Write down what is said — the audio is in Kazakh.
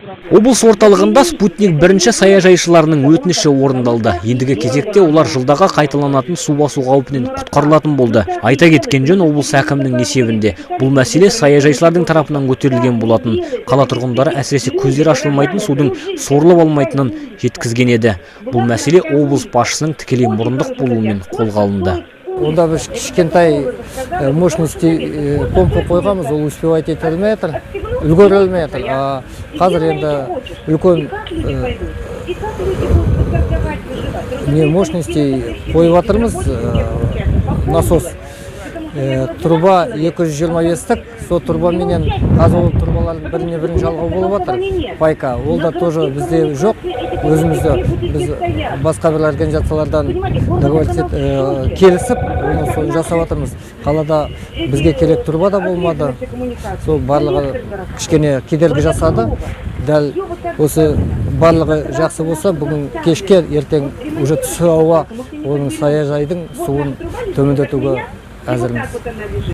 Облыс орталығында спутник бірінші саяжайшыларының өтініші орындалды. Ендігі кезекте олар жылдаға қайталанатын су басу қаупінен құтқарылатын болды. Айта кеткен жөн, облыс әкімінің есебінде бұл мәселе саяжайшылардың тарапынан көтерілген болатын. Қала тұрғындары әсіресе көздері ашылмайтын судың сорылып алмайтынын жеткізген еді. Бұл мәселе облыс басшысының тікелей мұрындық болуымен қолға алынды. Онда біз кішкентай мощности помпа қойғанбыз, ол успевать етілмей жатыр, үлгерілмей жатыр. Қазір енді үлкен мощности қойып жатырмыз. Насос труба 225-тік, сол труба менен газовый турбалардың біріне жалғау болып жатыр. Пайка, ол да тоже бізде жоқ. Өзімізді біз басқа бір организациялардан келісіп, оны соны жасап жатырмыз. Қалада бізге керек труба да болмады. Сол барлығы кішкене кедергі жасады. Дәл осы барлығы жақсы болса, бүгін кешке ертең уже түсі ауа оның саяжайдың суын төмендетуге әзірміз.